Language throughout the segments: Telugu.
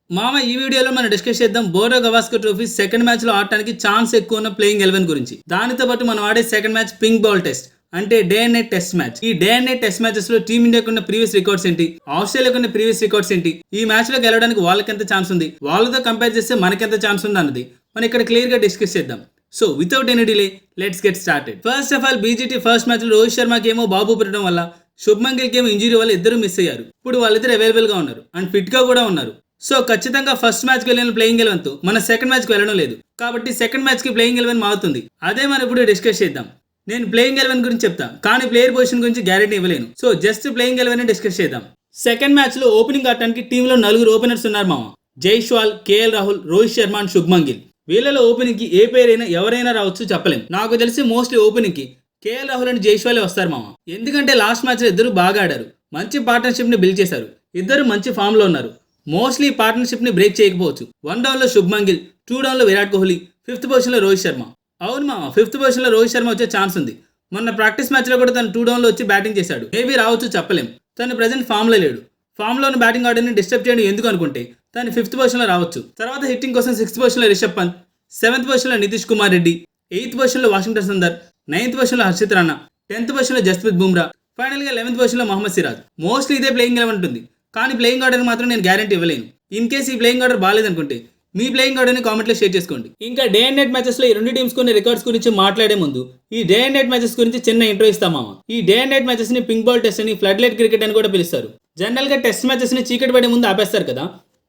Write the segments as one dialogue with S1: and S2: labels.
S1: మామ ఈ వీడియోలో మనం డిస్కస్ చేద్దాం Bordeaux Gavaskar trophy second match లో ఆడటానికి ఛాన్స్ ఎక్కువ ఉన్న ప్లేయింగ్ 11 గురించి. దానితో పాటు మనం ఆడే second match pink ball test అంటే day and night test match. ఈ day and night test matches లో టీమిండియాకు ఉన్న ప్రీవియస్ రికార్డ్స్ ఏంటి, ఆస్ట్రేలియాకు ఉన్న ప్రీవియస్ రికార్డ్స్ ఏంటి, ఈ మ్యాచ్ లో గెలవడానికి వాళ్ళకి ఎంత ఛాన్స్ ఉంది, వాళ్ళతో కంపేర్ చేస్తే మనకెంత ఛాన్స్ ఉంది అన్నది మనం ఇక్కడ క్లియర్ గా డిస్కస్ చేద్దాం. So without any delay let's get started. First of all BGT first match లో రోహిత్ శర్మకి ఏమో బాబు పుట్టడం వల్ల, శుభ్మన్ గిల్ కి ఏమో ఇంజరీ వల్ల ఇద్దరు మిస్ అయ్యారు. ఇప్పుడు వాళ్ళిద్దరు అవైలబుల్ గా ఉన్నారు అండ్ ఫిట్ గా కూడా ఉన్నారు. సో ఖచ్చితంగా ఫస్ట్ మ్యాచ్ కి వెళ్ళిన ప్లేయింగ్ 11 తో మన సెకండ్ మ్యాచ్ కి వెళ్ళడం లేదు, కాబట్టి సెకండ్ మ్యాచ్ కి ప్లేయింగ్ 11 మారుతుంది. అదే మనం ఇప్పుడు డిస్కస్ చేద్దాం. నేను ప్లేయింగ్ 11 గురించి చెప్తా, కానీ ప్లేయర్ పొజిషన్ గురించి గ్యారెంటీ ఇవ్వలేను. సో జస్ట్ ప్లేయింగ్ 11 డిస్కస్ చేద్దాం. సెకండ్ మ్యాచ్ లో ఓపెనింగ్ ఆడటానికి టీంలో 4 ఓపెనర్స్ ఉన్నారు మామ. Jaiswal, KL Rahul, Rohit Sharma and Shubman Gill. వీళ్ళలో ఓపెనింగ్ కి ఏ పేరు అయినా ఎవరైనా రావచ్చు, చెప్పలేం. నాకు తెలిసి మోస్ట్లీ ఓపెనింగ్ కి కేఎల్ రాహుల్ అండ్ జైస్వాల్ వస్తారు మామ. ఎందుకంటే లాస్ట్ మ్యాచ్ లో ఇద్దరు బాగా ఆడారు, మంచి పార్ట్నర్షిప్ ని బిల్డ్ చేశారు, ఇద్దరు మంచి ఫామ్ లో ఉన్నారు. మోస్ట్లీ పార్ట్నర్షిప్ ని బ్రేక్ చేయకపోవచ్చు. 1 డౌన్ లో శుభ్మన్ గిల్, 2 డౌన్ లో విరాట్ కోహ్లీ, 5th పొజిషన్ లో రోహిత్ శర్మ. అవును మామ, 5th పొజిషన్ లో రోహిత్ శర్మ వచ్చే ఛాన్స్ ఉంది. మొన్న ప్రాక్టీస్ మ్యాచ్ లో కూడా తను 2 డౌన్ లో వచ్చి బ్యాటింగ్ చేశాడు. మేబీ రావచ్చు, చెప్పలేం. తను ప్రెసెంట్ ఫామ్ లో లేడు. ఫామ్ లోని బ్యాటింగ్ ఆర్డర్ ని డిస్టర్బ్ చేయడం ఎందుకు అనుకుంటే తను 5th పొజిషన్ లో రావచ్చు. తర్వాత హిట్టింగ్ కోసం 6th పొజిషన్ లో రిషబ్ పంత్, 7th పొజిషన్ లో నితీష్ కుమార్ రెడ్డి, 8th పొజిషన్ లో వాషింగ్టన్ సుందర్, 9th పొజిషన్ లో హర్షిత్ రాణా, 10th పొజిషన్ లో జస్ప్రీత్ బుమ్రా, ఫైనల్ గా 11th పొజిషన్ లో మహమ్మద్ సిరాజ్. మోస్ట్లీ ఇదే ప్లేయింగ్ 11 ఉంటుంది, కానీ ప్లేయింగ్ ఆర్డర్ మాత్రం నేను గ్యారెంటీ ఇవ్వలేను. ఇన్ కేసు ఈ ప్లేయింగ్ ఆర్డర్ బాగాలేదనుకుంటే మీ ప్లేయింగ్ ఆర్డర్ ని కామెంట్ లో షేర్ చేసుకోండి. ఇంకా డే అండ్ నైట్ మ్యాచెస్ లో ఈ రెండు టీమ్స్ కొన్ని రికార్డ్స్ గురించి మాట్లాడే ముందు ఈ డే అండ్ నైట్ మ్యాచెస్ గురించి చిన్న ఇంట్రో ఇస్తామా. ఈ డే అండ్ నైట్ మ్యాచెస్ ని పింక్ బాల్ టెస్ట్ అని, ఫ్లడ్ లైట్ క్రికెట్ అని కూడా పిలుస్తారు. జనరల్ గా టెస్ట్ మ్యాచెస్ ని చీకటి పడే ముందు ఆపేస్తారు కదా,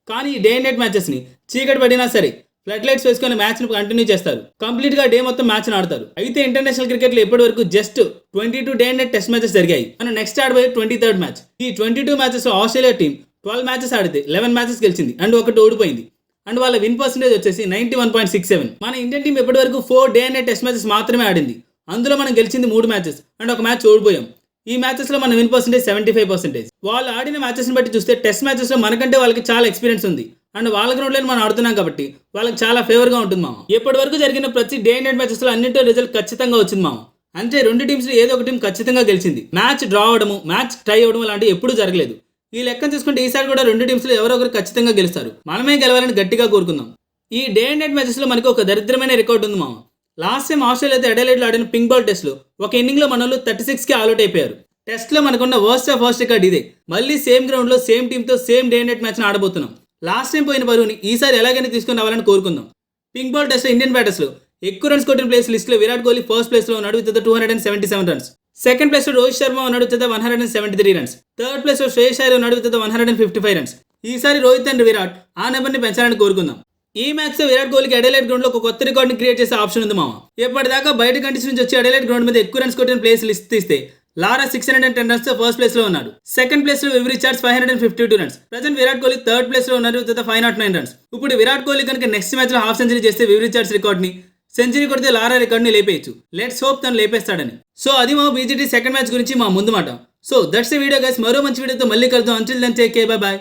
S1: కానీ ఈ డే అండ్ నైట్ మ్యాచెస్ ని చీకటి పడినా సరే ఫ్లడ్ లైట్స్ వేసుకుని మ్యాచ్ ని కంటిన్యూ చేస్తారు. కంప్లీట్ గా డే మొత్తం మ్యాచ్ ఆడతారు. అయితే ఇంటర్నేషనల్ క్రికెట్ లో ఇప్పటి వరకు just 22 day and night test matches జరిగాయి. మనం నెక్స్ట్ ఆడబోయే 23rd మ్యాచ్. ఈ 22 మ్యాచెస్ లో ఆస్ట్రేలియా టీం 12 మ్యాచెస్ ఆడితే 11 మ్యాచెస్ గెలిచింది అండ్ ఒకటి ఓడిపోయింది. అండ్ వాళ్ళ విన్ పర్సెంటేజ్ వచ్చేసి 91.67. మన ఇండియన్ టీం ఇప్పటి వరకు 4 day and night test matches మాత్రమే ఆడింది. అందులో మనం గెలిచింది 3 మ్యాచెస్ అండ్ ఒక మ్యాచ్ ఓడిపోయాం. ఈ మ్యాచెస్ లో మన విన్ పర్సెంటేజ్ 75%. వాళ్ళు ఆడిన మ్యాచెస్ ని బట్టి చూస్తే టెస్ట్ మ్యాచెస్ లో మనకంటే వాళ్ళకి చాలా ఎక్స్పీరియన్స్ ఉంది అండ్ వాళ్ళ గ్రౌండ్ లో మనం ఆడుతున్నాం కాబట్టి వాళ్ళకి చాలా ఫేవర్ గా ఉంటుంది మామ. ఇప్పటి వరకు జరిగిన ప్రతి డే అండ్ నైట్ మ్యాచెస్ లో అన్నింటిలో రిజల్ట్ ఖచ్చితంగా వచ్చింది మామ. అంటే రెండు టీమ్స్ లో ఏదో ఒక టీం ఖచ్చితంగా గెలిచింది. మ్యాచ్ డ్రా అవడము, మ్యాచ్ టై అవడం లాంటివి ఎప్పుడూ జరగలేదు. ఈ లెక్కను చూసుకుంటే ఈసారి కూడా రెండు టీమ్స్ లో ఎవరో ఒకరు ఖచ్చితంగా గెలుస్తారు. మనమే గెలవాలని గట్టిగా కోరుకుందాం. ఈ డే అండ్ నైట్ మ్యాచెస్ లో మనకి ఒక దరిద్రమైన రికార్డు ఉంది మామ. లాస్ట్ టైం ఆస్ట్రేలియాతో అడెలైడ్ లో ఆడిన పింక్ బాల్ టెస్ట్ లో ఒక ఇన్నింగ్ లో మన వాళ్ళు 36 కి ఆల్అౌట్ అయిపోయారు. టెస్ట్ లో మనకున్న వర్స్ట్ ఆఫ్ వర్స్ట్ రికార్డ్ ఇదే. మళ్ళీ సేమ్ గ్రౌండ్ లో సేమ్ టీమ్ తో same day and night match ఆడబోతున్నాం. లాస్ట్ టైం పోయిన బరువుని ఈసారి ఎలాగైనా తీసుకుని రావాలని కోరుకుందాం. పింక్ బాల్ టెస్ట్ లో ఇండియన్ బ్యాటర్స్ లో ఎక్కువ రన్స్ కొట్టిన ప్లేస్ లిస్ట్ లో విరాట్ కోహ్లీ ఫస్ట్ ప్లేస్ లో ఉన్నాడు విత్ 277 రన్స్. సెకండ్ ప్లేస్ లో రోహిత్ శర్మ ఉన్నాడు విత్ 173 రన్స్. థర్డ్ ప్లేస్ లో శ్రేయస్ అయ్యర్ ఉన్నాడు విత్ 155 రన్స్. ఈసారి రోహిత్ అండ్ విరాట్ ఆ నెంబర్ ని పెంచాలని కోరుకుందాం. ఈ మ్యాచ్ లో విరాట్ కోహ్లీకి అడెలైడ్ గ్రౌండ్ లో ఒక కొత్త రికార్డ్ ని క్రియేట్ చేసే ఆప్షన్ ఉంది మామ. ఎప్పటిదాకా బయట కండిషన్ నుంచి వచ్చి అడెలైడ్ గ్రౌండ్ మీద ఎక్కువ రన్స్ కొట్టిన ప్లేస్ లిస్ట్ తీస్తే లారా 610 రన్స్ తో ఫస్ట్ ప్లేస్ లో ఉన్నాడు. సెకండ్ ప్లేస్ లో Viv Richards 552 runs. Present Virat Kohli third place లో ఉన్నారు విత్ 509 రన్స్. ఇప్పుడు విరాట్ కోహ్లీ కనుక నెక్స్ట్ మ్యాచ్ లో హాఫ్ సెంచరీ చేస్తే వివ్ రిచర్డ్స్ రికార్డ్ ని, సెంచరీ కొడితే లారా రికార్డ్ ని లేపేయచ్చు. లెట్స్ హోప్ తను లేపేస్తాడని. సో అది మా బీజీటీ సెకండ్ మ్యాచ్ గురించి మా ముందు మాట. So that's a video guys. మరో మంచి వీడియోతో మళ్ళీ కలుద్దాం. Until then take care, bye by.